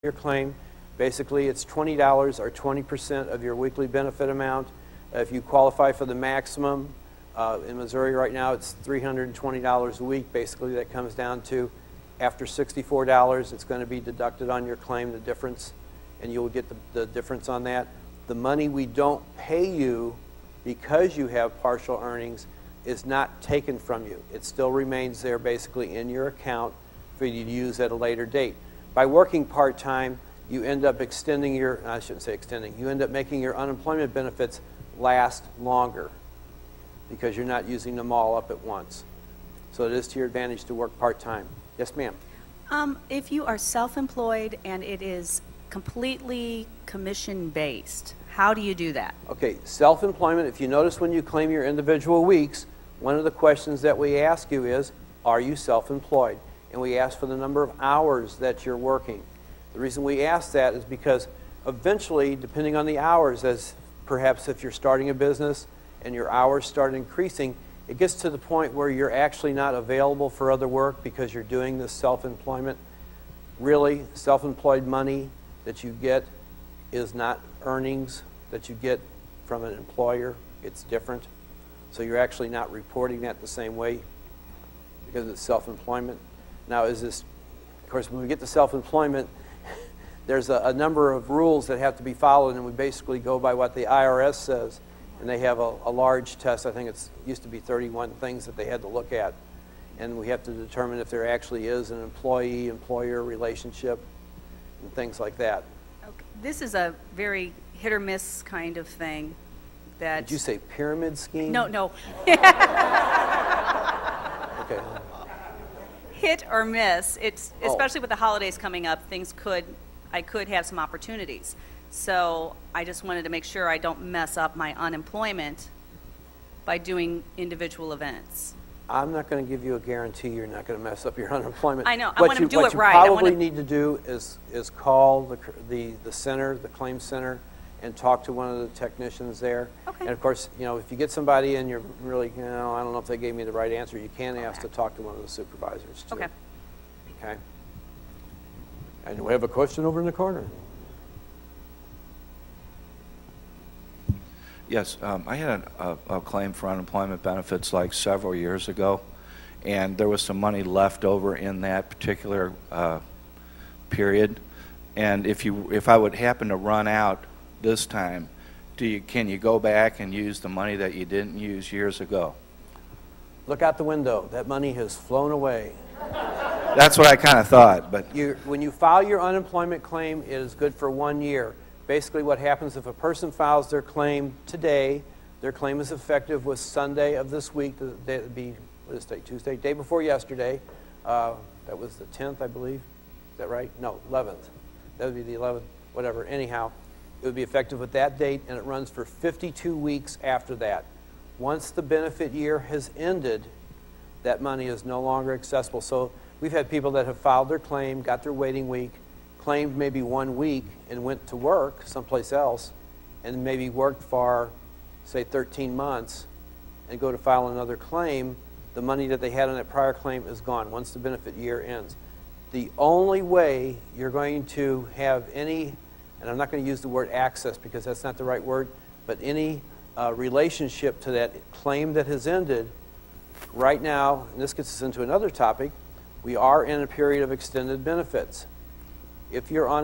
your claim. Basically, it's $20 or 20% of your weekly benefit amount. If you qualify for the maximum, in Missouri right now, it's $320 a week. Basically, that comes down to after $64, it's going to be deducted on your claim, the difference, and you'll get the difference on that. The money we don't pay you because you have partial earnings is not taken from you. It still remains there basically in your account for you to use at a later date. By working part-time, you end up extending your, I shouldn't say extending, you end up making your unemployment benefits last longer because you're not using them all up at once. So it is to your advantage to work part-time. Yes, ma'am? If you are self-employed and it is completely commission-based, how do you do that? Okay, self-employment, if you notice when you claim your individual weeks, one of the questions that we ask you is, are you self-employed? And we ask for the number of hours that you're working. The reason we ask that is because eventually, depending on the hours, as perhaps if you're starting a business and your hours start increasing, it gets to the point where you're actually not available for other work because you're doing this self-employment. Really, self-employed money that you get is not earnings that you get from an employer. It's different. So you're actually not reporting that the same way because it's self-employment. Now, is this, of course, when we get to self-employment, there's a number of rules that have to be followed, and we basically go by what the IRS says. And they have a large test. I think it used to be 31 things that they had to look at. And we have to determine if there actually is an employee-employer relationship and things like that. Okay. This is a very hit-or-miss kind of thing. That Did you say pyramid scheme? No, no. Okay. Hit or miss. It's especially with the holidays coming up, I could have some opportunities. So I just wanted to make sure I don't mess up my unemployment by doing individual events. I'm not going to give you a guarantee you're not going to mess up your unemployment. I know. I want to do it right. What you probably need to do is call the center, the claims center, and talk to one of the technicians there. Okay. And of course, you know, if you get somebody and you're really, you know, I don't know if they gave me the right answer, you can ask to talk to one of the supervisors too. Okay. Okay. And we have a question over in the corner. Yes, I had a claim for unemployment benefits like several years ago, and there was some money left over in that particular period. And if I would happen to run out this time, can you go back and use the money that you didn't use years ago? Look out the window. That money has flown away. That's what I kind of thought. But when you file your unemployment claim, it is good for 1 year. Basically, what happens if a person files their claim today, their claim is effective with Sunday of this week. That would be, what is today, Tuesday? Day before yesterday. That was the 10th, I believe. Is that right? No, 11th. That would be the 11th, whatever. Anyhow, it would be effective with that date, and it runs for 52 weeks after that. Once the benefit year has ended, that money is no longer accessible. So we've had people that have filed their claim, got their waiting week, claimed maybe 1 week and went to work someplace else and maybe worked for, say, 13 months and go to file another claim, the money that they had on that prior claim is gone once the benefit year ends. The only way you're going to have any, and I'm not going to use the word access because that's not the right word, but any relationship to that claim that has ended right now, and this gets us into another topic, we are in a period of extended benefits. If you're on